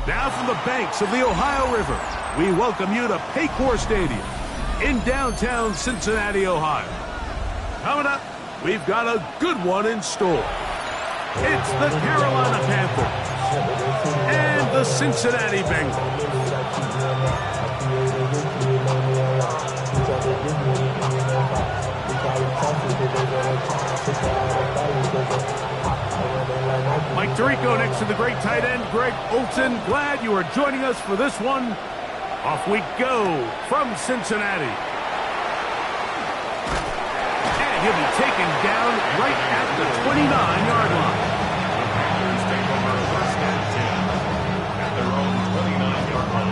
Now from the banks of the Ohio River, we welcome you to Paycor Stadium in downtown Cincinnati, Ohio. Coming up, we've got a good one in store. It's the Carolina Panthers and the Cincinnati Bengals. Mike Tirico next to the great tight end, Greg Olson. Glad you are joining us for this one. Off we go from Cincinnati. And he'll be taken down right at the 29-yard line. Panthers take over first and 10 at their own 29-yard line.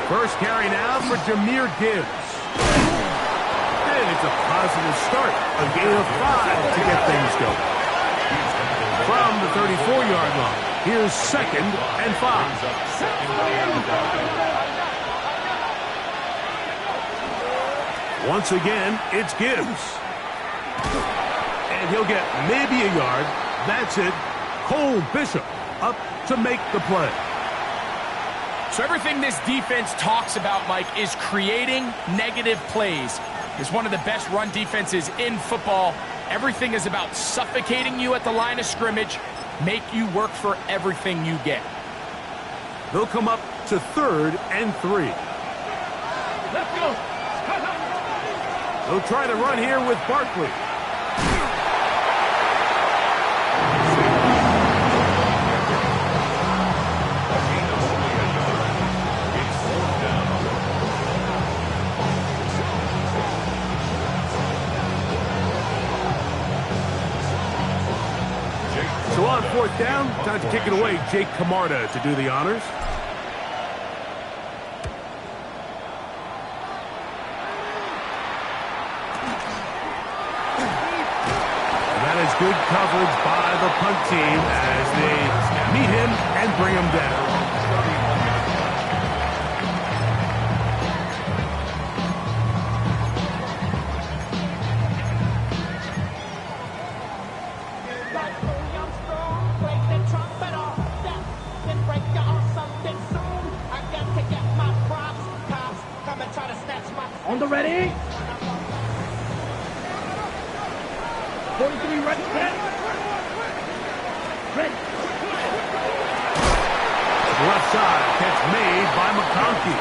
First carry now for Jahmyr Gibbs. And it's a positive start. A gain of 5 to get things going. From the 34-yard line, here's 2nd and 5. Once again, it's Gibbs. And he'll get maybe a yard. That's it. Cole Bishop up to make the play. So everything this defense talks about, Mike, is creating negative plays. It's one of the best run defenses in football. Everything is about suffocating you at the line of scrimmage, make you work for everything you get. They'll come up to 3rd and 3. Let's go. They'll try to run here with Barkley. So on 4th down, time to kick it away. Jake Camarda to do the honors. And that is good coverage by the punt team as they meet him and bring him down. On the ready. 43 right set. Ready. Left side, catch made by McConkey.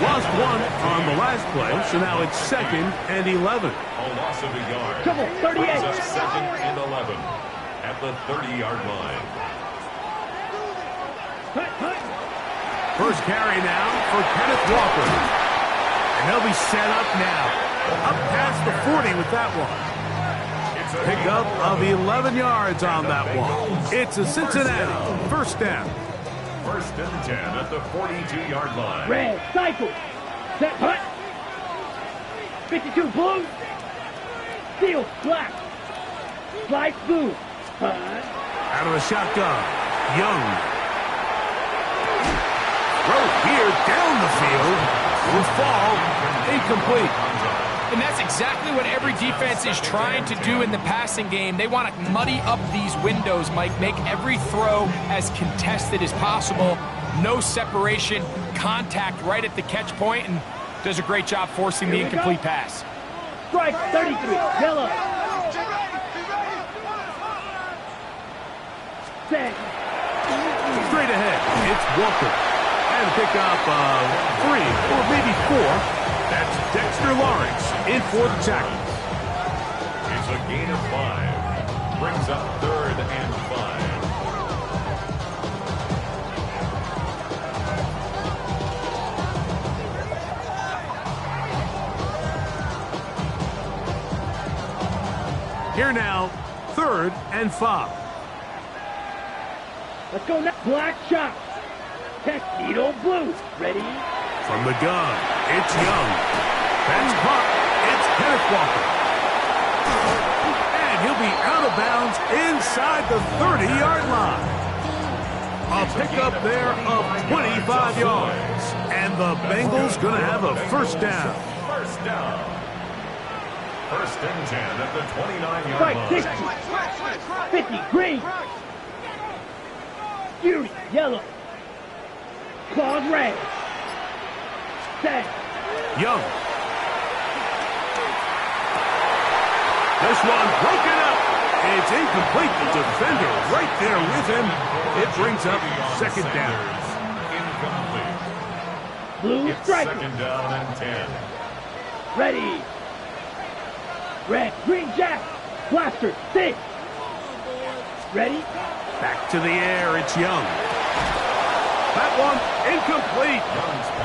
Lost 1 on the last play, so now it's 2nd and 11. A loss of a yard. Double, 38. Brings up 2nd and 11 at the 30-yard line. First carry now for Kenneth Walker. And they'll be set up now. Up past the 40 with that one. Pick up of 11 yards on that one. It's a Cincinnati first down. 1st and 10 at the 42-yard line. Red, cycle. Set, hut. 52 blue. Steel, black. Slide blue. Hut. Out of the shotgun. Young. Throw here down the field. Will fall incomplete. And that's exactly what every defense is trying to do in the passing game. They want to muddy up these windows, Mike, make every throw as contested as possible. No separation, contact right at the catch point, and does a great job forcing the incomplete pass. Strike 33, yellow. Set. Straight ahead, it's Walker. And pick up 3 or maybe 4. That's Dexter Lawrence in for the tackle. It's a gain of 5. Brings up 3rd and 5. Here now, 3rd and 5. Let's go now. Black shot. Tuxedo blue. Ready? From the gun, it's Young. That's caught. It's Kenneth Walker. And he'll be out of bounds inside the 30-yard line. A pickup there of 25 yards. And the Bengals going to have a first down. First down. First and 10 at the 29-yard Strike line. 60. 50. Green. Fury. Yellow. Claws red. Set. Young. This one broken up. It's incomplete. The defender right there with him. It brings up second down. Incomplete. Blue It's striker. second down and 10. Ready. Red. Green jack. Blaster. 6. Ready. Back to the air. It's Young. That one incomplete.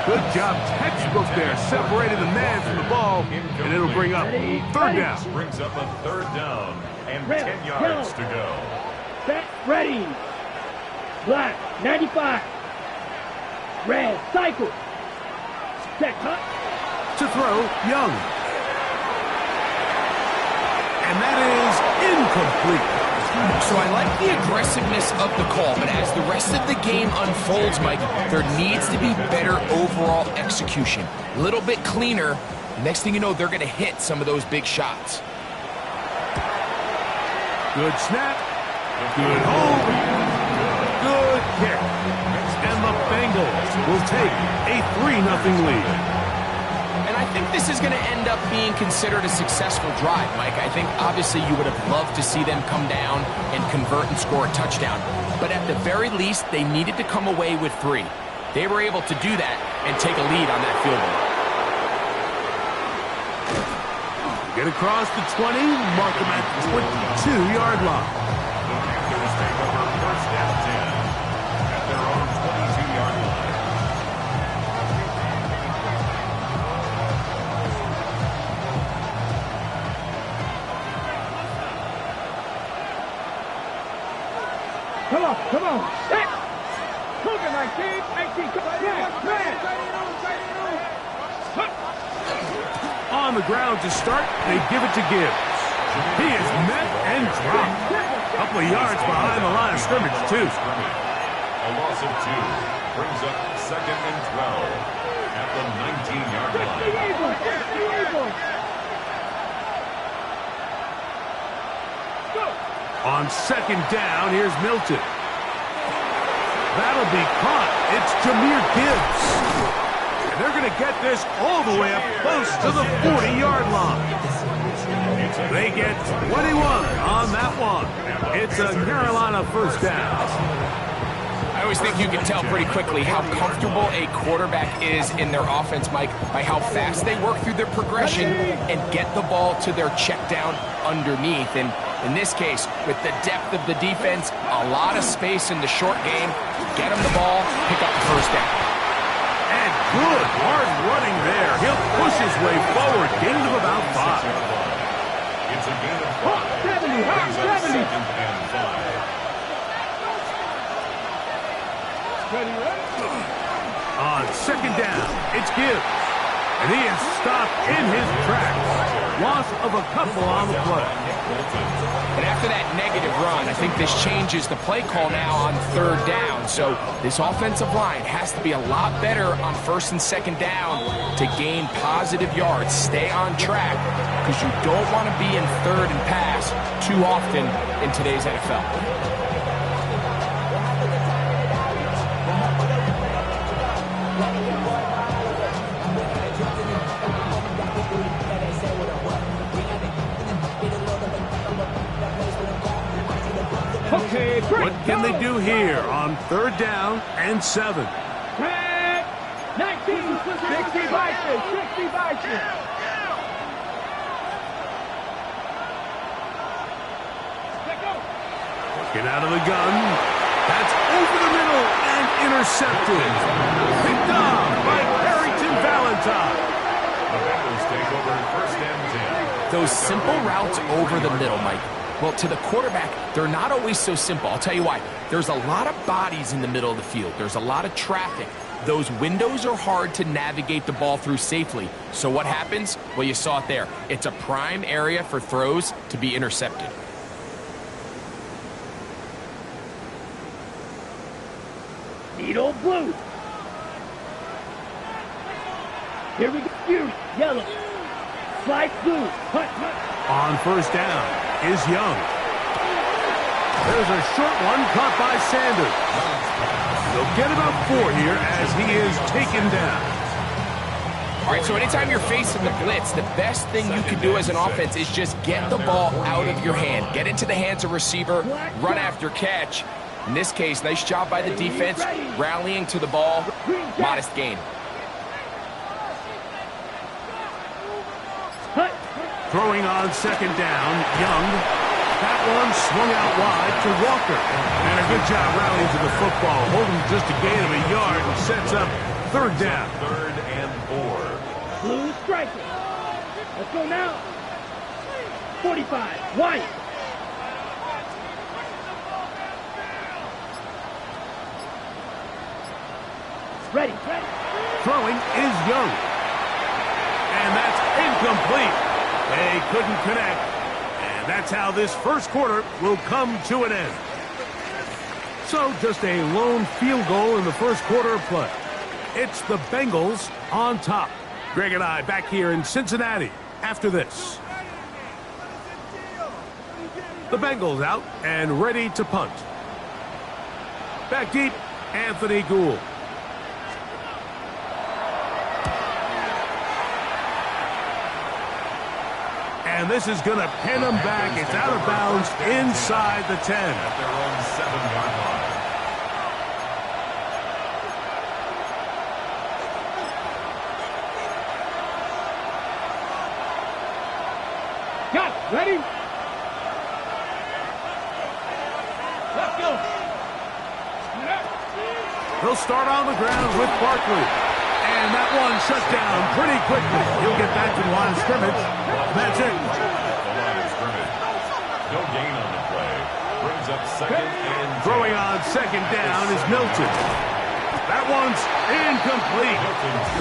Good job. Textbook there. Separated the man from the ball. And it'll bring up third down. Brings up a third down and Red, 10 yards to go. Set. Ready. Black. 95. Red. Cycle. Set. Cut. To throw, Young. And that is incomplete. So I like the aggressiveness of the call, but as the rest of the game unfolds, Mike, there needs to be better overall execution. A little bit cleaner. Next thing you know, they're going to hit some of those big shots. Good snap. Good hold. Good kick. And the Bengals will take a 3-0 lead. And I think this is going to end up being considered a successful drive, Mike. I think obviously you would have loved to see them come down and convert and score a touchdown. But at the very least, they needed to come away with 3. They were able to do that and take a lead on that field goal. Get across the 20, mark them at the 22-yard line. The Panthers take over first and 10 at their own 22-yard line. Come on. Come on. Set. Cougar 19. 19. Come on. Red. On the ground to start, they give it to Gibbs. He is met and dropped. A couple of yards behind the line of scrimmage, too. A loss of 2 brings up second and 12 at the 19-yard line. On second down, here's Milton. That'll be caught. It's Jahmyr Gibbs. And they're going to get this all the way up close to the 40-yard line. They get 21 on that one. It's a Carolina first down. I always think you can tell pretty quickly how comfortable a quarterback is in their offense, Mike, by how fast they work through their progression and get the ball to their check down underneath. And in this case, with the depth of the defense, a lot of space in the short game, get him the ball, pick up the first down. And good hard running there. He'll push his way forward, gain of about 5. It's a gain of 5. 70. Brings up second and 5. On second down, it's Gibbs. And he is stopped in his tracks. Loss of a couple on the play. And after that negative run, I think this changes the play call now on third down. So this offensive line has to be a lot better on first and second down to gain positive yards. Stay on track because you don't want to be in third and pass too often in today's NFL. Okay, great. What can they do here on third down and 7? Red. 19. 60 Bison. 60 Bison. Get out of the gun. That's over the middle and intercepted. Picked off by Harrington Valentine. The Bengals take over first and 10. Those simple routes over the middle, Mike. Well, to the quarterback, they're not always so simple. I'll tell you why. There's a lot of bodies in the middle of the field. There's a lot of traffic. those windows are hard to navigate the ball through safely. So what happens? Well, you saw it there. It's a prime area for throws to be intercepted. Needle blue. Here we go. Yellow. Slide blue. Hunt, hunt. On first down is Young. There's a short one caught by Sanders. They'll get about 4 here as he is taken down. All right, so anytime you're facing the blitz, the best thing you can do as an offense is just get the ball out of your hand. Get into the hands of receiver, run after catch. In this case, nice job by the defense, rallying to the ball, modest gain. Throwing on second down, Young. That one swung out wide to Walker. And a good job rallying to the football, holding just a gain of a yard and sets up third down. 3rd and 4. Blue striker. Let's go now. 45. White. Ready. Throwing is Young. And that's incomplete. They couldn't connect. And that's how this first quarter will come to an end. So just a lone field goal in the first quarter of play. It's the Bengals on top. Greg and I back here in Cincinnati after this. The Bengals out and ready to punt. Back deep, Anthony Gould. And this is going to pin them back. It's out of bounds inside the 10. At their own 7-yard line. Got it. Ready? Let's go. They'll start on the ground with Barkley. And that one shut down pretty quickly. He'll get back to the line of scrimmage. That's it. The line of scrimmage. No gain on the play. Brings up 2nd and 10. Throwing on second down is Milton. That one's incomplete.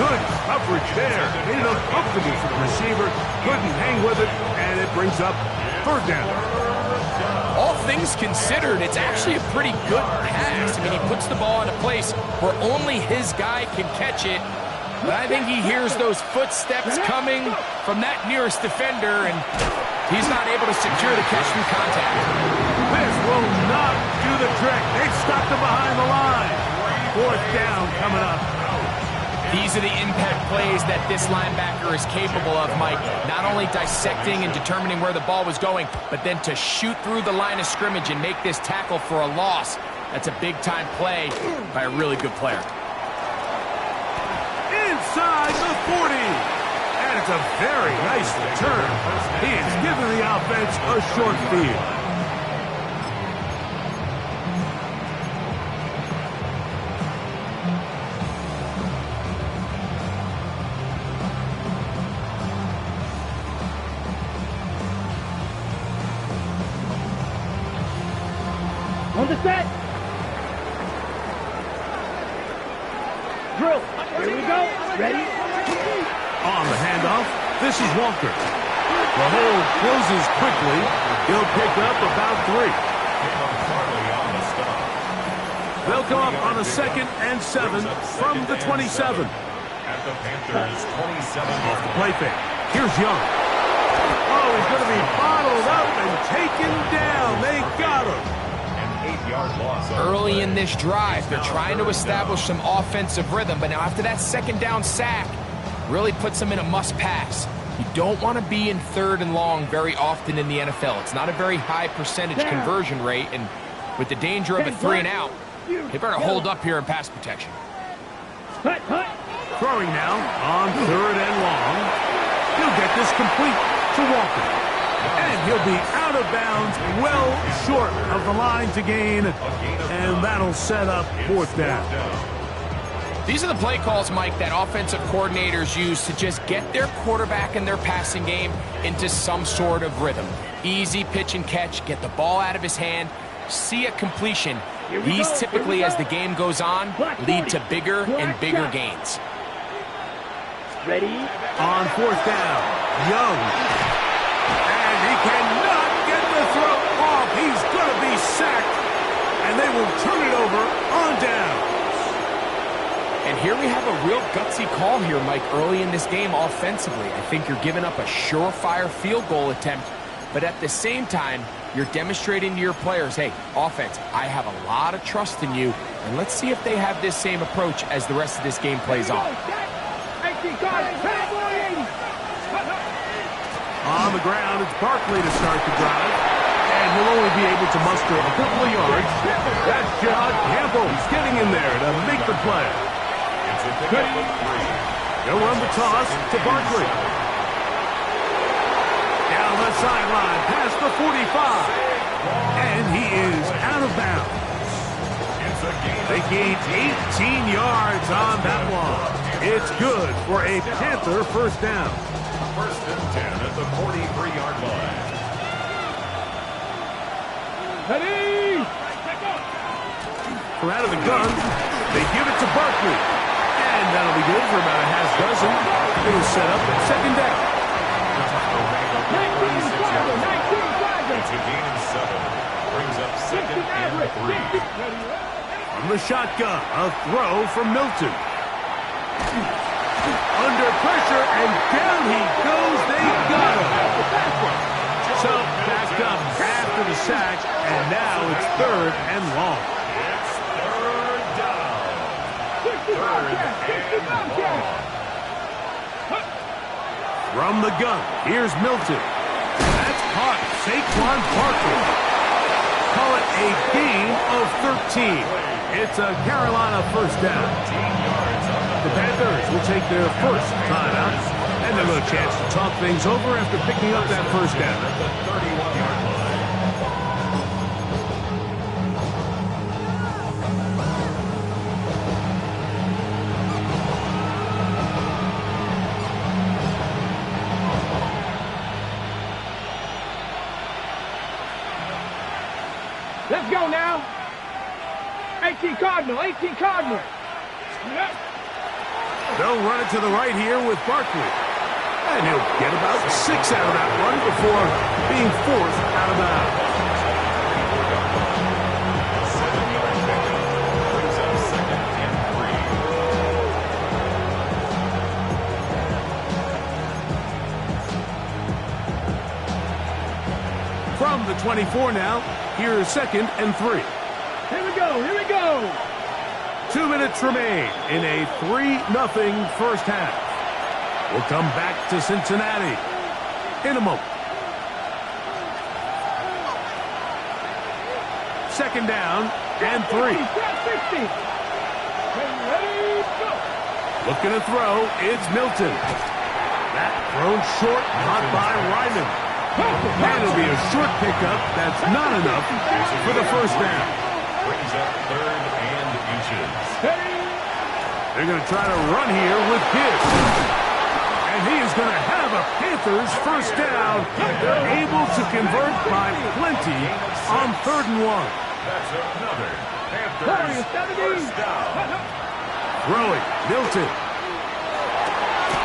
Good coverage there. Made it uncomfortable for the receiver. Couldn't hang with it, and it brings up third down. All things considered, it's actually a pretty good pass. I mean, he puts the ball in a place where only his guy can catch it. But I think he hears those footsteps coming from that nearest defender, and he's not able to secure the catch through contact. This will not do the trick. They've stopped him behind the line. Fourth down coming up. These are the impact plays that this linebacker is capable of, Mike. Not only dissecting and determining where the ball was going, but then to shoot through the line of scrimmage and make this tackle for a loss. That's a big-time play by a really good player. Inside the 40. And it's a very nice return. He has given the offense a short field. On the set. Drill. Here we go. Ready? On the handoff, this is Walker. The hole closes quickly. He'll pick up about 3. They'll come up on a 2nd and 7 from the 27. At the Panthers' 27. Off the play fake. Here's Young. Oh, he's going to be bottled up and taken down. They got him. Early in this drive, they're trying to establish some offensive rhythm, but now after that second down sack, really puts them in a must-pass. You don't want to be in 3rd and long very often in the NFL. It's not a very high percentage conversion rate, and with the danger of a 3 and out, they better hold up here in pass protection. Throwing now on 3rd and long. He'll get this complete to Walker. And he'll be out of bounds, well short of the line to gain, and that'll set up 4th down. These are the play calls, Mike, that offensive coordinators use to just get their quarterback and their passing game into some sort of rhythm. Easy pitch and catch, get the ball out of his hand, see a completion, These typically, as the game goes on, lead to bigger and bigger gains. Ready? On fourth down, Young. And he cannot get the throw off. He's going to be sacked. And they will turn it over on down. And here we have a real gutsy call here, Mike, early in this game offensively. I think you're giving up a surefire field goal attempt, but at the same time, you're demonstrating to your players, hey, offense, I have a lot of trust in you, and let's see if they have this same approach as the rest of this game plays on. On the ground, it's Barkley to start the drive, and he'll only be able to muster a couple of yards. That's John Campbell. He's getting in there to make the play. They'll run the toss to Barkley. Down the sideline, past the 45. And he is out of bounds. They gained 18 yards on that one. It's good for a Panther first down. First and 10 at the 43-yard line. Ready? From out of the gun, they give it to Barkley. And that'll be good for about a half dozen. It'll set up at second down. It's a gain of 7. Brings up second and 3. From the shotgun, a throw from Milton. Under pressure, and down he goes. They got him. So back up after the sack, and now it's third and long. It's third down. Third and long. From the gun, here's Milton. That's caught. Saquon Barkley. Call it a gain of 13. It's a Carolina first down. The Panthers will take their first timeout, and they'll have a chance to talk things over after picking up that first down. The 31-yard line. Let's go now. 18 Cardinal, 18 Cardinal. They'll run it to the right here with Barkley. And he'll get about 6 out of that run before being forced out of bounds. 7-yard pickup. Brings up second and 3. From the 24 now, here's second and 3. Here we go, here we go. 2 minutes remain in a 3-0 first half. We'll come back to Cincinnati in a moment. Second down and 3. Looking to throw, it's Milton. That thrown short, caught by Ryman. That'll be a short pickup. That's not enough for the first down. Brings up third and inches. They're going to try to run here with Gibbs. And he is going to have a Panthers first down. They're able to convert by plenty on 3rd and 1. That's another Panthers first down. Throwing, Milton.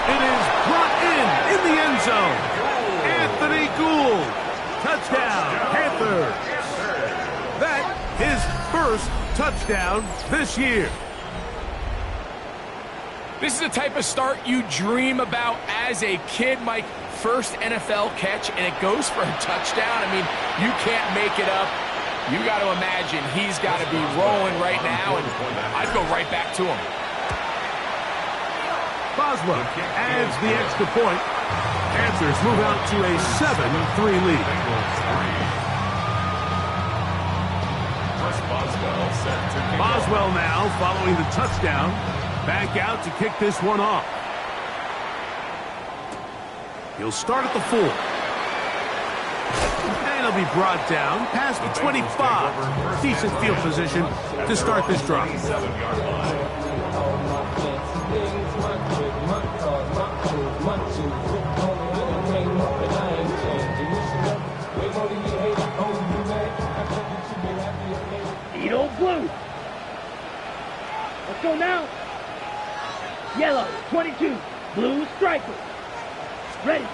It is brought in the end zone. Anthony Gould. Touchdown, Panthers. That his first touchdown this year. This is the type of start you dream about as a kid, Mike. First NFL catch, and it goes for a touchdown. I mean, you can't make it up. You got to imagine he's got to be rolling right now, and I'd go right back to him. Boswell adds the extra point. Panthers move out to a 7-3 lead. Boswell now following the touchdown. Back out to kick this one off. He'll start at the 4. And he'll be brought down past the 25. Decent field position to start this drive. Eat old blue. Let's go now. Yellow, 22. Blue striker. Ready.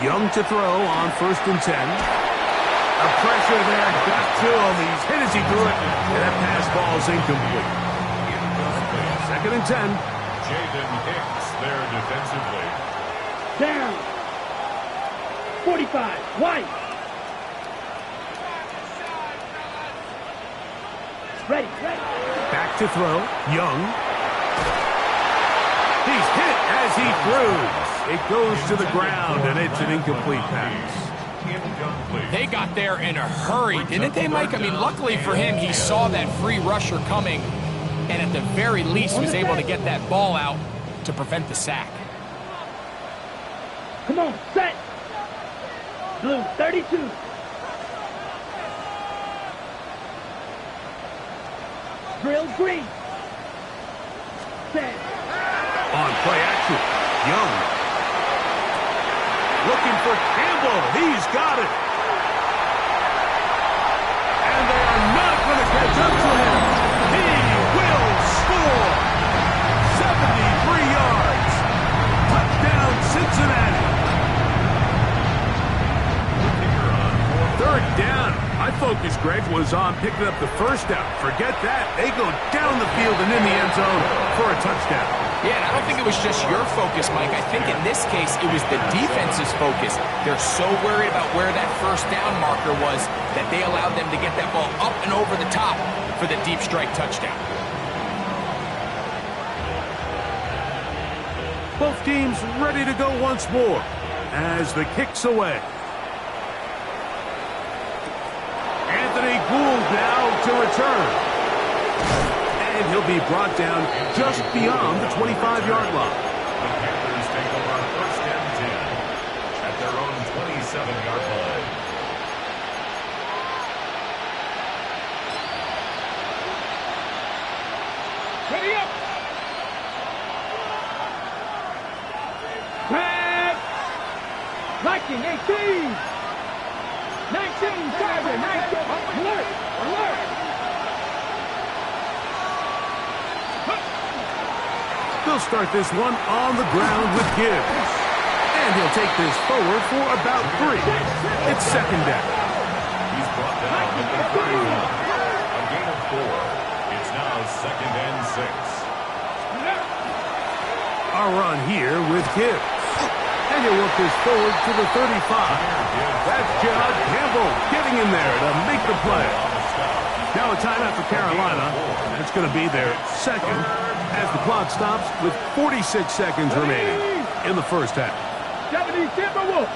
Young to throw on 1st and 10. A pressure there got to him. He's hit as he threw it, and that pass ball is incomplete. 2nd and 10. Jaden Hicks there defensively. Down. 45. White. Ready. Back to throw. Young. He's hit as he throws. It goes to the ground, and it's an incomplete pass. They got there in a hurry, didn't they, Mike? I mean, luckily for him, he saw that free rusher coming, and at the very least was able to get that ball out to prevent the sack. Come on, set. Blue, 32. Drill green. Set. On play action, Young. Looking for Campbell. He's got it. And they are not going to catch up to him. He will score. 73 yards. Touchdown, Cincinnati. 3rd down. My focus, Greg, was on picking up the 1st down. Forget that. They go down the field and in the end zone for a touchdown. Yeah, and I don't think it was just your focus, Mike. I think in this case, it was the defense's focus. They're so worried about where that 1st down marker was that they allowed them to get that ball up and over the top for the deep strike touchdown. Both teams ready to go once more as the kick's away. Anthony Gould now to return. And he'll be brought down just beyond the 25-yard line. The Panthers take over 1st and 10 at their own 27-yard line. Ready up. Grab. Viking, 18. 19, Tiger, 19. Alert. They'll start this one on the ground with Gibbs. And he'll take this forward for about 3. It's 2nd down. He's brought down at the 31. A gain of 4. It's now 2nd and 6. A run here with Gibbs. And he'll work this forward to the 35. That's John Campbell getting in there to make the play. Now a timeout for Carolina. That's going to be their 2nd. As the clock stops with 46 seconds remaining in the 1st half. Japanese Timberwolves.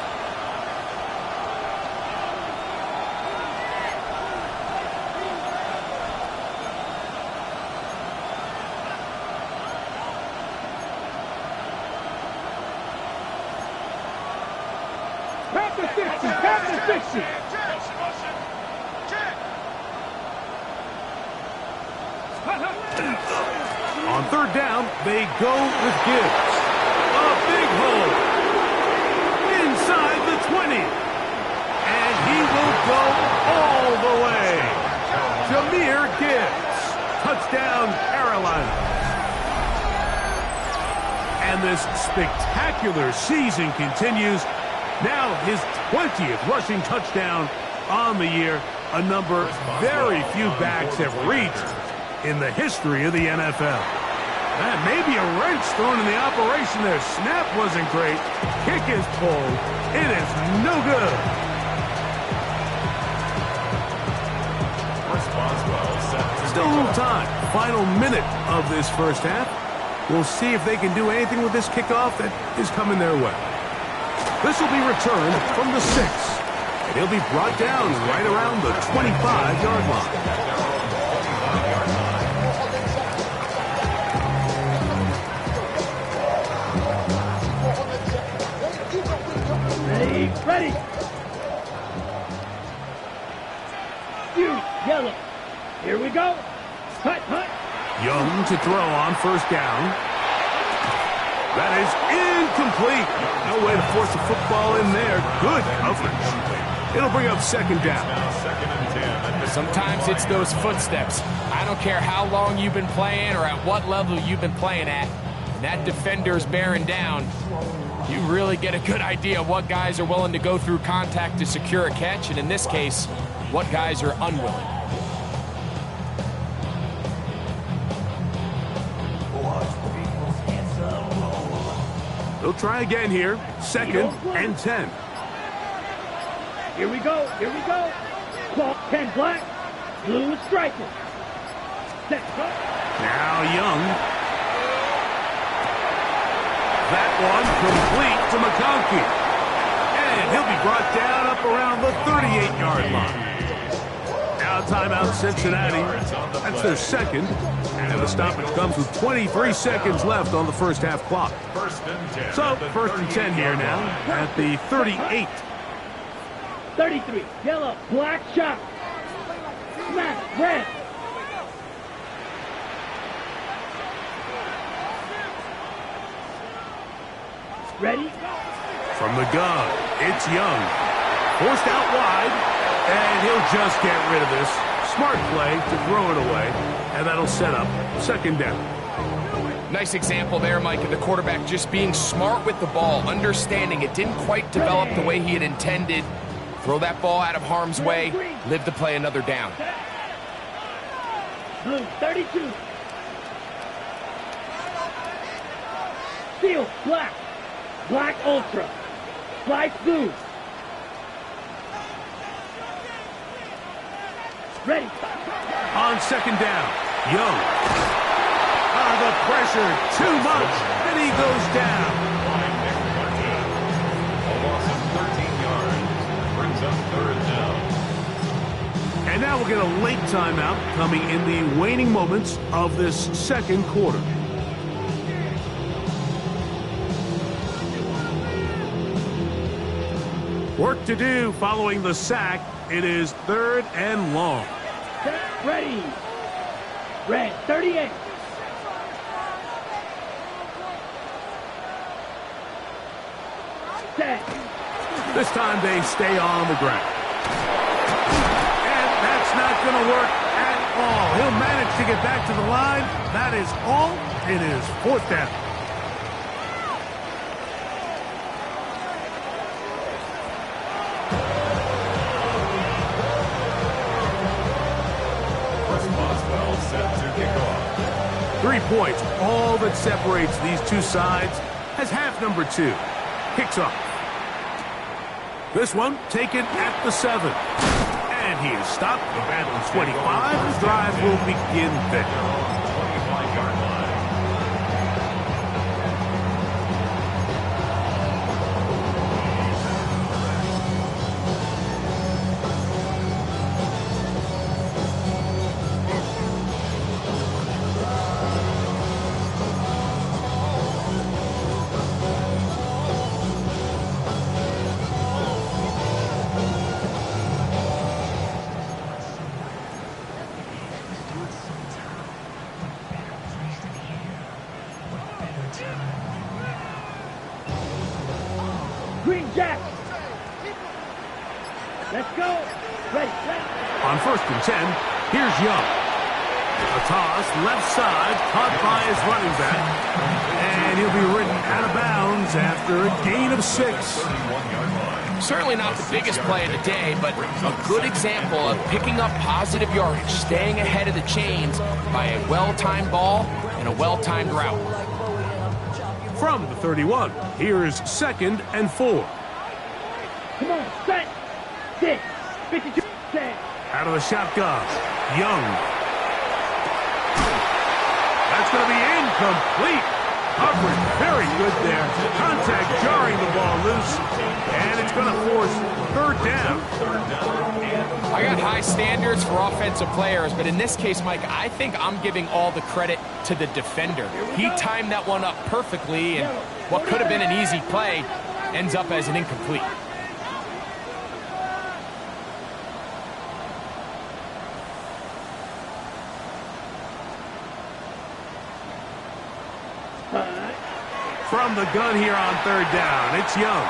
Past the 60. On 3rd down, they go with Gibbs. A big hole. Inside the 20. And he will go all the way. Jahmyr Gibbs. Touchdown, Carolina. And this spectacular season continues. Now his 20th rushing touchdown on the year. A number very few backs have reached in the history of the NFL. That may be a wrench thrown in the operation there. Snap wasn't great. Kick is pulled. It is no good. Still a little time. Final minute of this 1st half. We'll see if they can do anything with this kickoff that is coming their way. This will be returned from the 6. And he'll be brought down right around the 25-yard line. Ready. You, yellow. Here we go. Hut. Young to throw on 1st down. That is incomplete. No way to force the football in there. Good coverage. It'll bring up second down. Now second and 10. Sometimes it's those footsteps. I don't care how long you've been playing or at what level you've been playing at. When that defender's bearing down, you really get a good idea of what guys are willing to go through contact to secure a catch, and in this case, what guys are unwilling. They'll try again here. Second and 10. Here we go. Here we go. Ball 10 black. Blue is striking. Set. Now Young. That one complete to McConkey. And he'll be brought down up around the 38-yard line. Now timeout Cincinnati. That's their second. And the stoppage comes with 23 seconds left on the first half clock. So, first and 10 here now at the 38. 33. Yellow. Black shot. Smash. Red. Ready? From the gun, it's Young. Forced out wide, and he'll just get rid of this. Smart play to throw it away, and that'll set up second down. Nice example there, Mike, of the quarterback just being smart with the ball, understanding it didn't quite develop the way he had intended. Throw that ball out of harm's way, live to play another down. Blue, 32. Steel, black. Black ultra. Slice blue. Ready. On second down, Young. The pressure, too much, and he goes down. A loss of 13 yards. Brings up third down. And now we'll get a late timeout coming in the waning moments of this second quarter. Work to do following the sack. It is third and long. Set, ready. Red, 38. Set. This time they stay on the ground. And that's not going to work at all. He'll manage to get back to the line. That is all. It is fourth down. Set to kick off. 3 points, all that separates these two sides, as half number 2 kicks off. This one taken at the 7. And he is stopped at the 25. The drive will begin there. 25-yard line. Green Jack. Let's go. Ready. On first and 10, here's Young. A toss, left side, caught by his running back. And he'll be ridden out of bounds after a gain of 6. 31-yard line. Certainly not the biggest play of the day, but a good example of picking up positive yardage, staying ahead of the chains by a well-timed ball and a well-timed route. From the 31, here's second and 4. Come on. Set. 6. 52. Set. Out of the shotgun, Young. That's going to be incomplete. Coverage very good there. Contact jarring the ball loose. And it's going to force third down. I got high standards for offensive players, but in this case, Mike, I think I'm giving all the credit to the defender. He timed that one up perfectly, and what could have been an easy play ends up as an incomplete. From the gun here on third down, it's Young.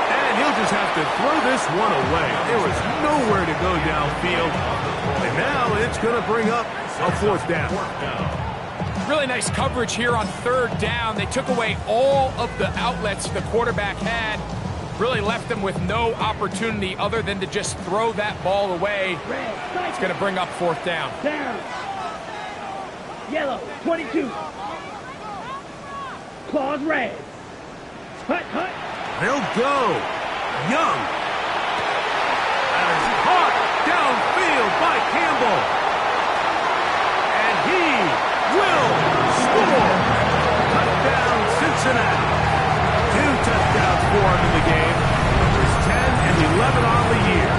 And he'll just have to throw this one away. There was nowhere to go downfield. And now it's going to bring up a fourth down. Really nice coverage here on third down. They took away all of the outlets the quarterback had. Really left them with no opportunity other than to just throw that ball away. It's going to bring up fourth down. Down. Yellow, 22. Claws red. Hut, hut. They'll go. Young. That is caught downfield by Campbell. And he will score. Touchdown, Cincinnati. 2 touchdowns for him in the game. Numbers 10 and 11 on the year.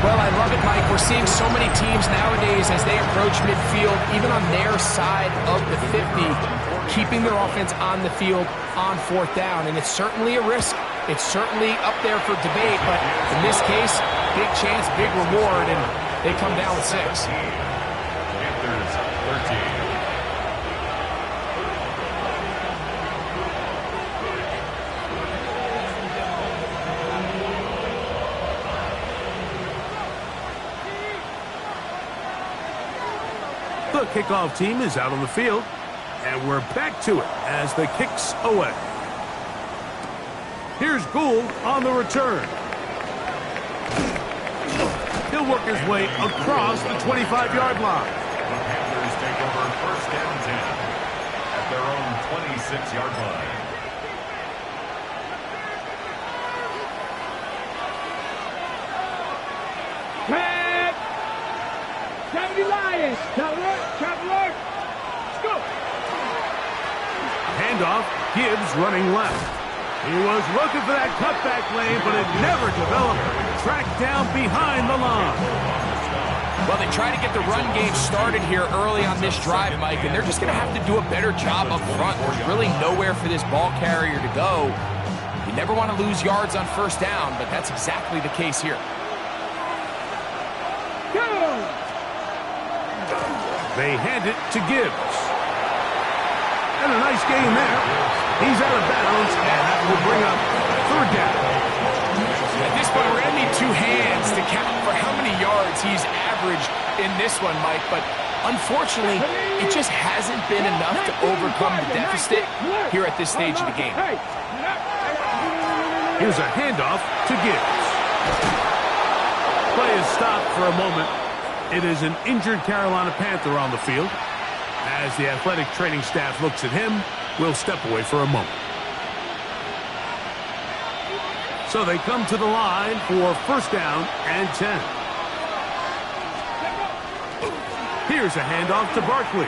Well, I love it, Mike. We're seeing so many teams nowadays as they approach midfield, even on their side of the 50, keeping their offense on the field on fourth down. And it's certainly a risk. It's certainly up there for debate, but in this case, big chance, big reward, and they come down with 6. Panthers 13. The kickoff team is out on the field, and we're back to it as the kick's away. Here's Gould on the return. He'll work his way across the 25-yard line. The Panthers take over first down 10 at their own 26-yard line. Tag! Johnny Lions! Traveler! Let's go! Handoff, Gibbs running left. He was looking for that cutback lane, but it never developed. Tracked down behind the line. Well, they try to get the run game started here early on this drive, Mike, and they're just going to have to do a better job up front. There's really nowhere for this ball carrier to go. You never want to lose yards on first down, but that's exactly the case here. Go! They hand it to Gibbs. And a nice game there. He's out of bounds, and that will bring up third down. At this point, we're going to need 2 hands to count for how many yards he's averaged in this one, Mike. But unfortunately, it just hasn't been enough to overcome the deficit here at this stage of the game. Here's a handoff to Gibbs. Play is stopped for a moment. It is an injured Carolina Panther on the field. As the athletic training staff looks at him, we'll step away for a moment. So they come to the line for first down and 10. Here's a handoff to Barkley.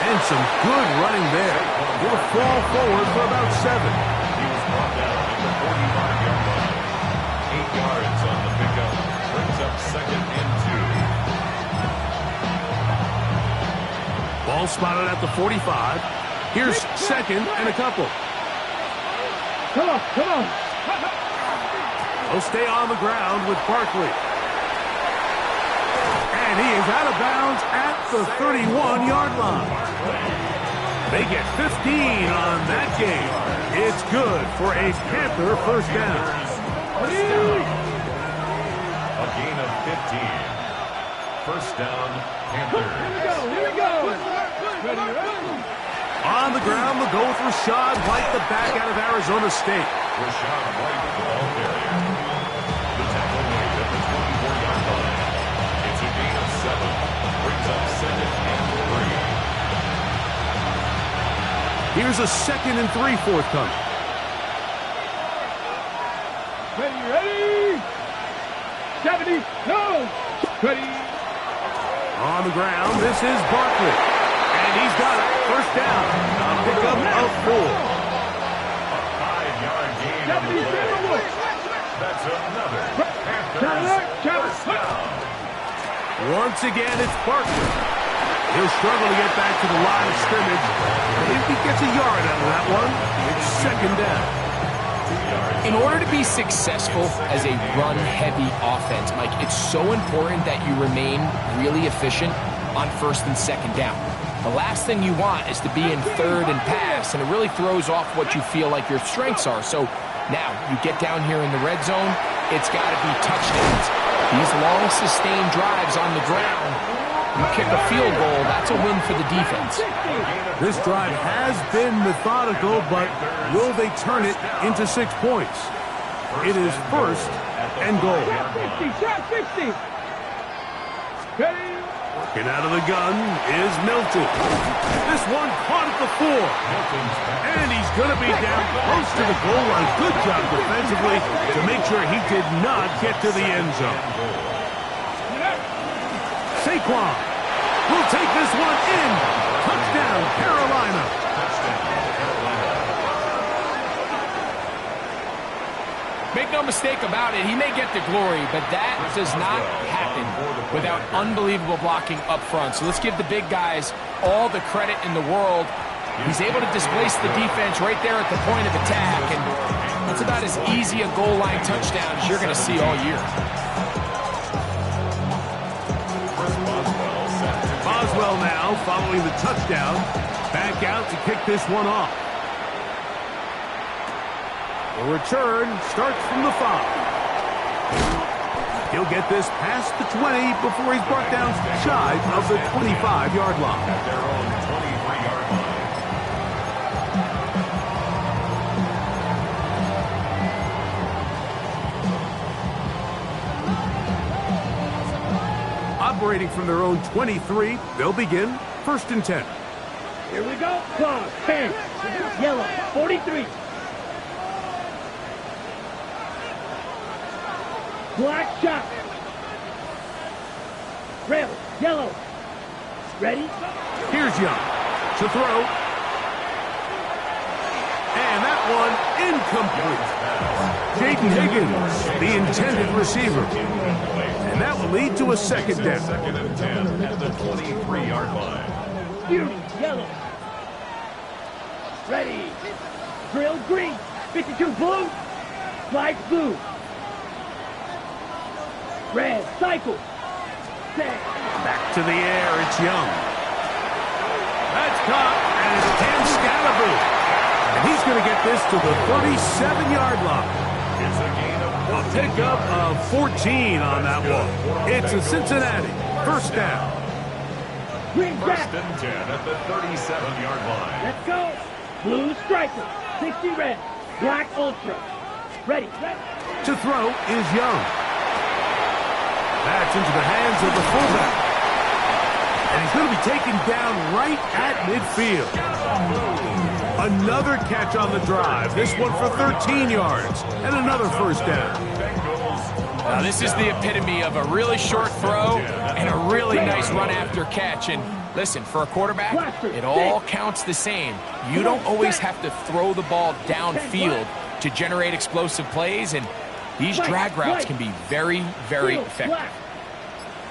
And some good running there. He'll fall forward for about 7. He was brought down at the 45-yard line. 8 yards on the pickup. Brings up second and 2. Ball spotted at the 45. Here's second and a couple. Come on, come on. He'll stay on the ground with Barkley. And he is out of bounds at the 31-yard line. They get 15 on that game. It's good for a Panther first down. A gain of 15. First down, Panthers. Here we go. On the ground, they'll go with Rashad White, the back out of Arizona State. Rashad White, the ball carrier. The tackle made at the 24-yard line. It's a gain of 7. Brings up second and 3. Here's a second and 3 forthcoming. Ready? 70, no! Ready? On the ground, this is Barkley. And he's got it. First down. A pickup of 4. A 5-yard gain on the play. That's another Panthers first down. Once again, it's Barkley. He'll struggle to get back to the line of scrimmage. If he gets a yard out of that one, it's second down. In order to be successful as a run-heavy offense, Mike, it's so important that you remain really efficient on first and second down. The last thing you want is to be in third and pass, and it really throws off what you feel like your strengths are. So now you get down here in the red zone, it's got to be touchdowns. These long, sustained drives on the ground, you kick a field goal, that's a win for the defense. This drive has been methodical, but will they turn it into 6 points? It is first and goal. 50, shot 50. Ready? Working out of the gun is Milton. This one caught at the 4. And he's going to be down close to the goal line. Good job defensively to make sure he did not get to the end zone. Saquon will take this one in. Touchdown, Carolina. Make no mistake about it, he may get the glory, but that does not happen without unbelievable blocking up front. So let's give the big guys all the credit in the world. He's able to displace the defense right there at the point of attack, and that's about as easy a goal line touchdown as you're going to see all year. Boswell now following the touchdown. Back out to kick this one off. The return starts from the 5. He'll get this past the 20 before he's brought down shy of the 25-yard line. At their own 23-yard line. Operating from their own 23, they'll begin first and 10. Here we go. Clock 10. Yellow 43. Black shot. Red, yellow. Ready? Here's Young to throw. And that one incomplete. Jaden Higgins, the intended receiver. And that will lead to a second down. Second and 10 at the 23-yard line. Beauty, yellow. Ready. Drill green. 52 blue. Flag blue. Red, cycle. Set. Back to the air, it's Young. That's caught, and it's Cam Scalaboo. And he's going to get this to the 37-yard line. It's a gain of A pickup of 14 on that one. It's a Cincinnati first down. Green first jack. and 10 at the 37-yard line. Let's go. Blue striker. 60 red. Black ultra. Ready. To throw is Young. That's into the hands of the fullback. And he's going to be taken down right at midfield. Another catch on the drive. This one for 13 yards. And another first down. Now this is the epitome of a really short throw and a really nice run after catch. And listen, for a quarterback, it all counts the same. You don't always have to throw the ball downfield to generate explosive plays, and these drag routes can be very, very effective.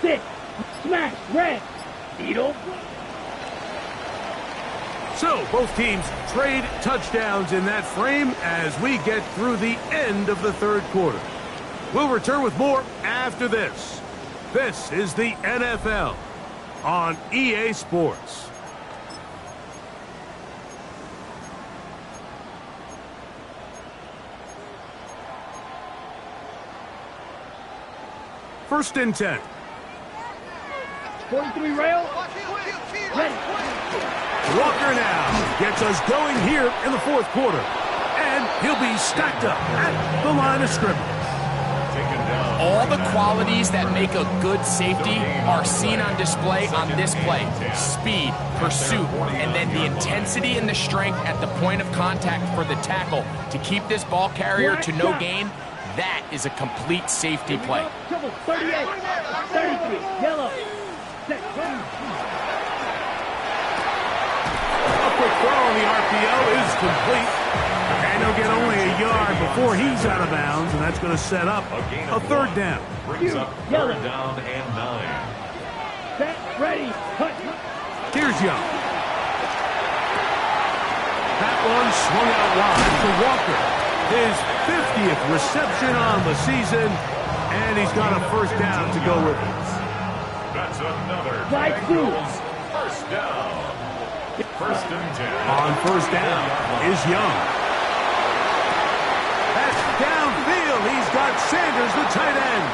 Sit, smash, red, needle. So both teams trade touchdowns in that frame as we get through the end of the third quarter. We'll return with more after this. This is the NFL on EA Sports. First and 10. 43 rail. Ready. Walker now gets us going here in the fourth quarter. And he'll be stacked up at the line of scrimmage. All the qualities that make a good safety are seen on display on this play. Speed, pursuit, and then the intensity and the strength at the point of contact for the tackle to keep this ball carrier to no gain. That is a complete safety play. Triple 38, 33, yellow. Set. A quick throw on the RPO is complete. And he'll get only a yard before he's out of bounds, and that's going to set up a third down. Brings up third down and 9. Set, ready, cut. Here's Young. That one swung out wide to Walker. His 50th reception on the season, and he's got a first down to go with it. That's another Flag blue. Bengals first down. First and 10. On first down is Young. That's downfield. He's got Sanders, the tight end.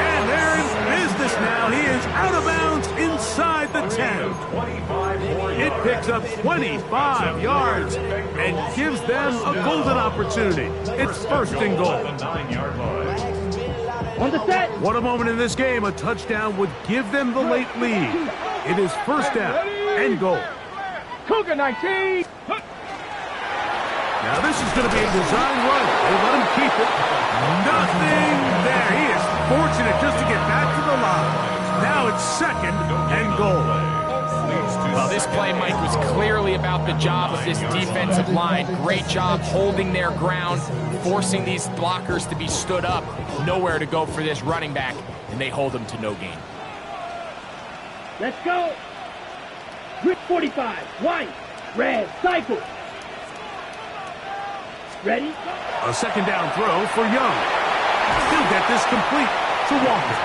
And they're in business now. He is out of bounds inside the 10. It picks up 25 yards and gives them a golden opportunity. It's first and goal. On the set. What a moment in this game. A touchdown would give them the late lead. It is first down and goal. Cougar 19. Now this is going to be a design run. They let him keep it. Nothing there. He is fortunate just to get back to the line. Now it's second and goal. Well, this play, Mike, was clearly about the job of this defensive line. Great job holding their ground, forcing these blockers to be stood up. Nowhere to go for this running back, and they hold him to no gain. Let's go. Grit 45. White. Red. Cycle. Ready? A second down throw for Young. He'll get this complete to Walker.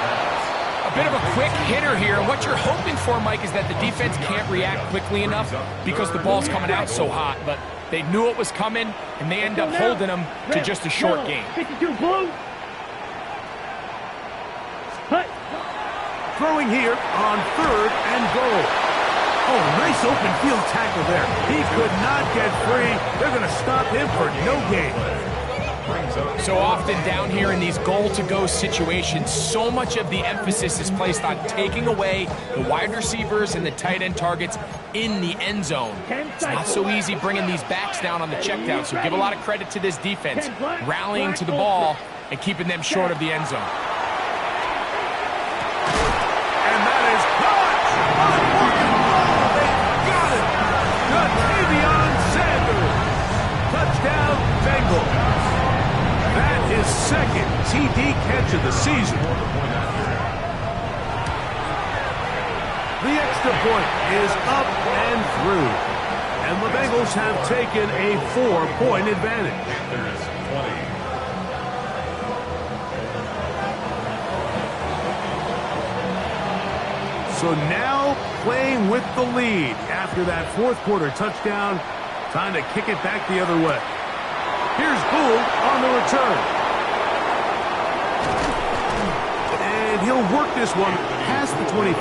A bit of a quick hitter here. What you're hoping for, Mike, is that the defense can't react quickly enough because the ball's coming out so hot. But they knew it was coming, and they end up holding them to just a short gain. 52 blue. Hut. Throwing here on third and goal. Oh, nice open field tackle there. He could not get free. They're going to stop him for no gain. So often down here in these goal-to-go situations, so much of the emphasis is placed on taking away the wide receivers and the tight end targets in the end zone. It's not so easy bringing these backs down on the check down, so give a lot of credit to this defense, rallying to the ball and keeping them short of the end zone. And that is caught on fourth and goal. They got it. Ja'Tavion Sanders. Touchdown, Bengals. That is second TD catch of the season. The extra point is up and through. And the Bengals have taken a 4-point advantage. So now playing with the lead after that fourth quarter touchdown. Time to kick it back the other way. Here's Gould on the return. And he'll work this one past the 25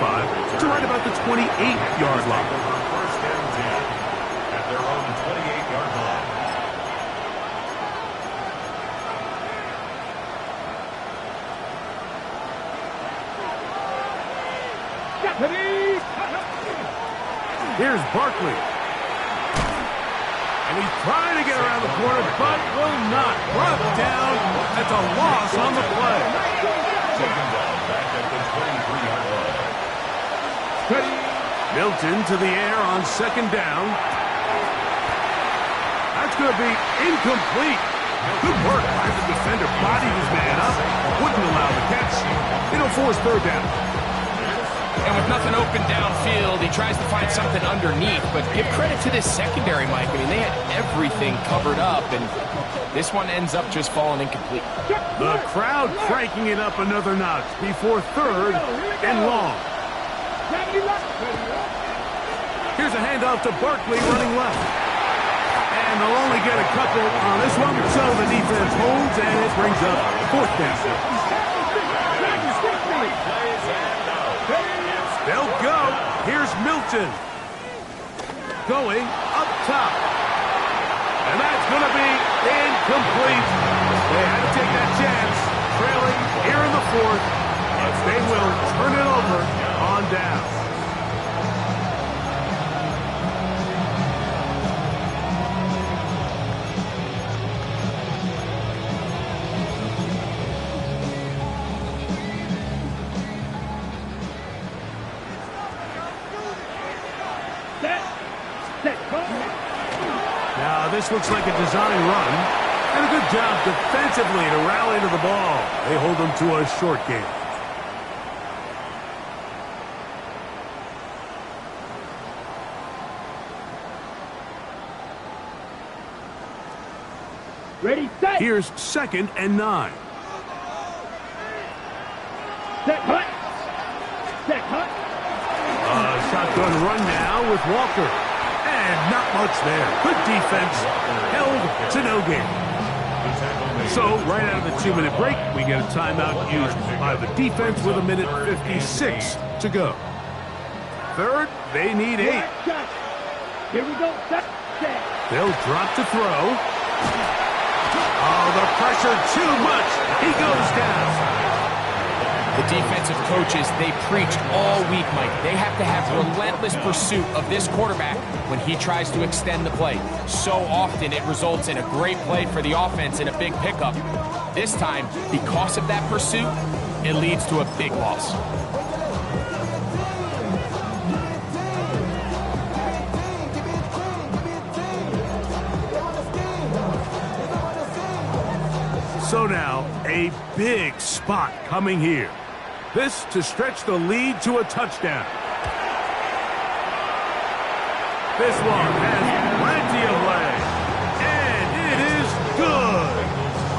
to right about the 28-yard line. First and 10 at their own 28-yard line. Here's Barkley. And he's trying to get around the corner, but will not. Brought down. That's a loss on the play. Second down back at the 23-yard line. Milton to the air on second down. That's going to be incomplete. Good work by the defender. Bodied his man up. Wouldn't allow the catch. It'll force third down. And with nothing open downfield, he tries to find something underneath. But give credit to this secondary, Mike. I mean, they had everything covered up, and this one ends up just falling incomplete. The crowd cranking it up another notch before third and long. Here's a handoff to Barkley running left. And they'll only get a couple on this one, so the defense holds, and it brings up fourth down. They'll go. Here's Milton. Going up top. And that's going to be incomplete. They had to take that chance. Trailing here in the fourth. But they will turn it over on down. Now this looks like a design run. And a good job defensively to rally to the ball. They hold them to a short game. Ready, set. Here's second and 9. Set, hut. Set, hut. Shotgun run now with Walker. not much there. Good defense, held to no gain. So, right out of the 2-minute break, we get a timeout used by the defense with 1:56 to go. Third, they need 8. Here we go. They'll drop to throw. Oh, the pressure too much. He goes down. The defensive coaches, they preached all week, Mike. They have to have relentless pursuit of this quarterback when he tries to extend the play. So often it results in a great play for the offense and a big pickup. This time, because of that pursuit, it leads to a big loss. So now, a big spot coming here. This to stretch the lead to a touchdown. This one has plenty of legs, and it is good.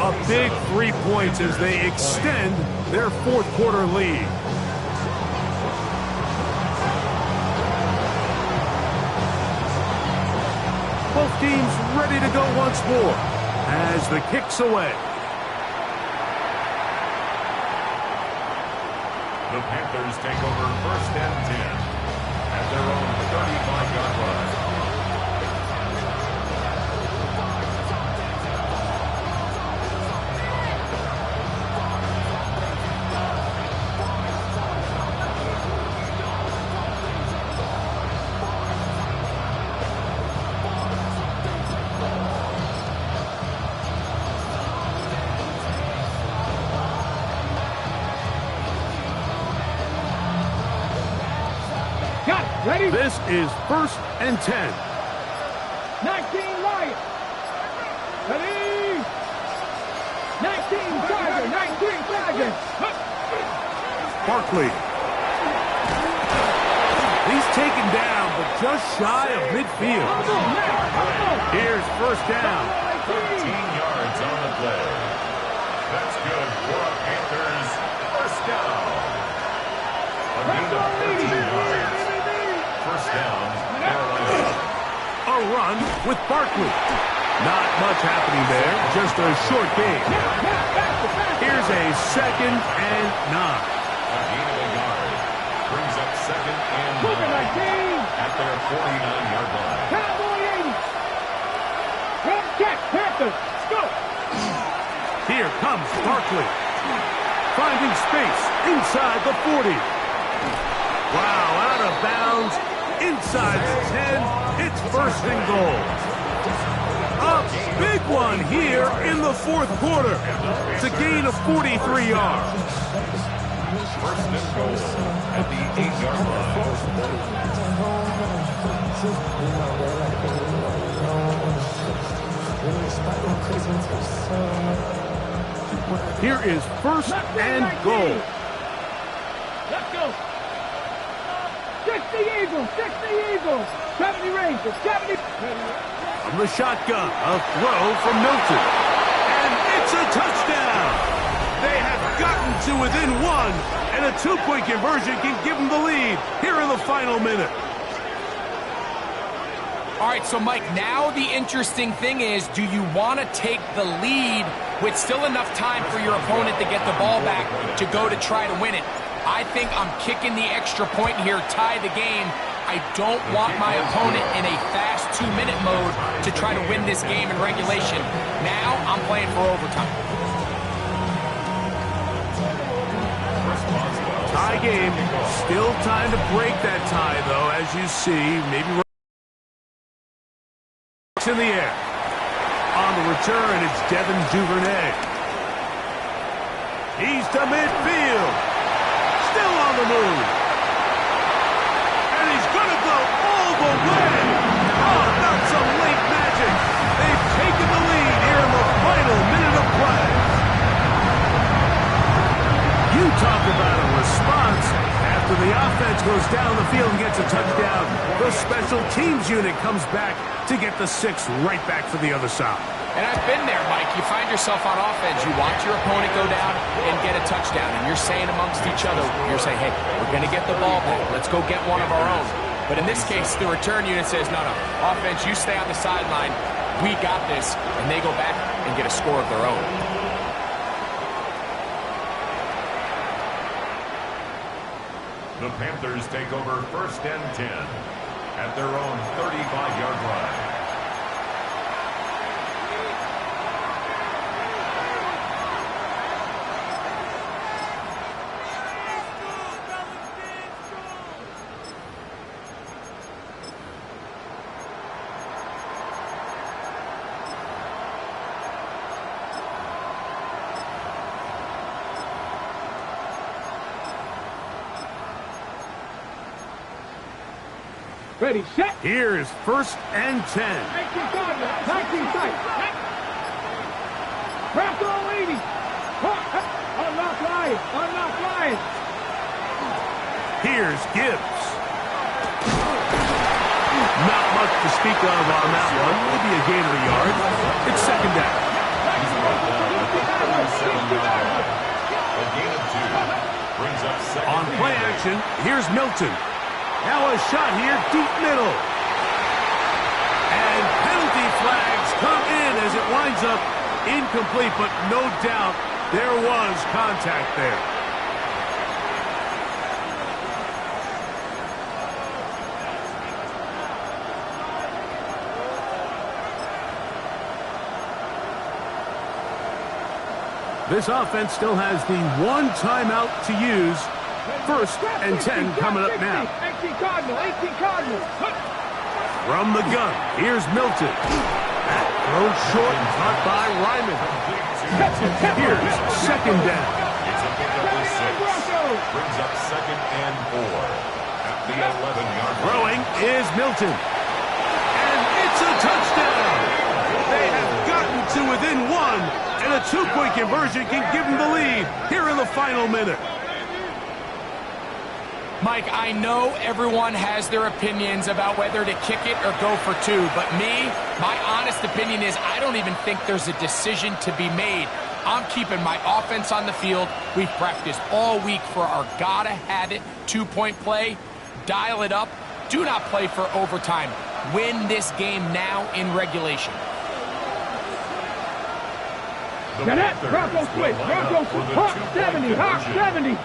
A big 3 points as they extend their fourth quarter lead. Both teams ready to go once more as the kick's away. The Panthers take over 1st and 10 at their own 35-yard line. Ready? This is 1st and 10. 19 Lions. Ready? 19 Chargers. 19 Chargers. Barkley. He's taken down, but just shy of midfield. Here's 1st down. 13 yards on the play. That's good for a Panthers 1st down. A gain of 13 yards. 1st down, Carolina. A run with Barkley. Not much happening there, just a short gain. Here's a 2nd and 9. A gain of a yard. Brings up 2nd and 9 at their 49-yard line. Cowboy 80. Run catch, Panthers. Let's go. Here comes Barkley. Finding space inside the 40. Wow, out of bounds. Inside the 10, it's 1st and goal. A big one here in the fourth quarter. It's a gain of 43 yards. 1st and goal at the 8-yard line. Here is 1st and goal. Let's go. 60 Eagles, 60 Eagles. 70 Rangers, 70. From the shotgun, a throw from Milton. And it's a touchdown. They have gotten to within 1, and a 2-point conversion can give them the lead here in the final minute. All right, so Mike, now the interesting thing is, do you want to take the lead with still enough time for your opponent to get the ball back to go to try to win it? I think I'm kicking the extra point here, tie the game. I don't want my opponent in a fast 2-minute mode to try to win this game in regulation. Now I'm playing for overtime. Tie game. Still time to break that tie, though, as you see. Maybe in the air. On the return, it's Devin Duvernay. He's to midfield. Still on the move. And he's going to go all the way. Oh, not some late magic. They've taken the lead here in the final minute of play. You talk about a response. After the offense goes down the field and gets a touchdown, the special teams unit comes back to get the 6 right back for the other side. And I've been there, Mike. You find yourself on offense. You watch your opponent go down and get a touchdown. And you're saying amongst each other, you're saying, hey, we're going to get the ball back. Let's go get one of our own. But in this case, the return unit says, no, offense, you stay on the sideline. We got this. And they go back and get a score of their own. The Panthers take over 1st and 10 at their own 35-yard line. Ready, set. Here's 1st and 10. Taxi sight. Crack all 80. Unlock Lions. Unlock Lions. Here's Gibbs. Not much to speak of on that one. Maybe a gain of a yard. It's 2nd down. He's brought down at the 37-yard line. A gain of 2 brings up 2nd. On play action, here's Milton. Now a shot here, deep middle. And penalty flags come in as it winds up incomplete, but no doubt there was contact there. This offense still has the one timeout to use. 1st and 10 coming up now. 18 Cardinal. From the gun, here's Milton. That throw short, caught by Ryman. Here's 2nd down. It's a pickup of 6. Brings up 2nd and 4 at the 11-yard line. Throwing is Milton. And it's a touchdown. They have gotten to within 1, and a 2-point conversion can give them the lead here in the final minute. Mike, I know everyone has their opinions about whether to kick it or go for 2, but my honest opinion is I don't even think there's a decision to be made. I'm keeping my offense on the field. We've practiced all week for our gotta-have-it 2-point play. Dial it up. Do not play for overtime. Win this game now in regulation. Now that Bronco switch. Hawk 70. Hawk 70.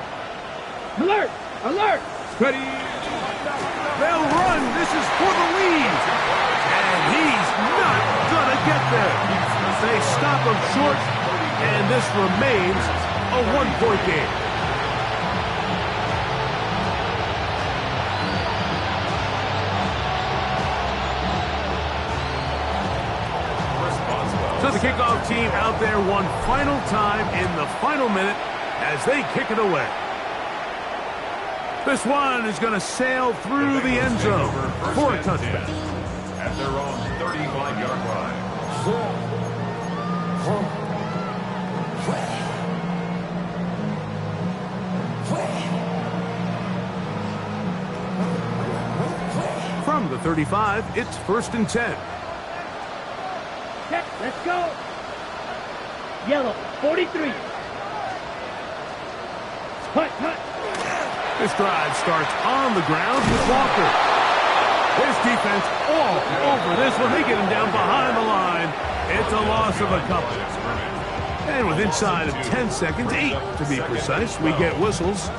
Alert. Ready. They'll run. This is for the lead. And he's not going to get there. They stop him short, and this remains a 1-point game. So the kickoff team out there one final time in the final minute as they kick it away. This one is going to sail through the end zone for a touchdown. At their own 35-yard line. From the 35, it's 1st and 10. Let's go. Yellow, 43. Hut. This drive starts on the ground with Walker. His defense all over this one. They get him down behind the line. It's a loss of a couple. And with inside of 10 seconds, 8 to be precise, we get whistles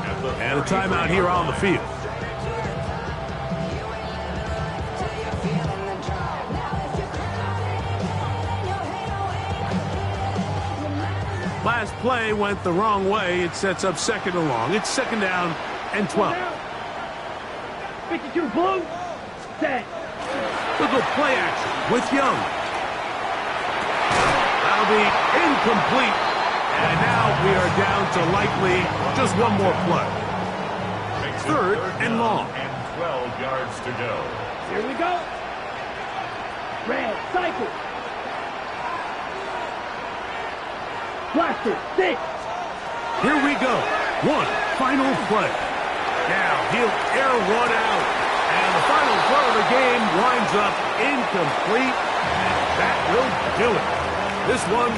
and a timeout here on the field. Last play went the wrong way. It sets up 2nd and long. It's 2nd down and 12. 52 blue. Set. Look at play action with Young. That'll be incomplete. And now we are down to likely just one more play. 3rd and long. And 12 yards to go. Here we go. Red cycle. Blaster 6. Here we go. One final play. Now he'll air one out. And the final throw of the game winds up incomplete. And that will do it. This one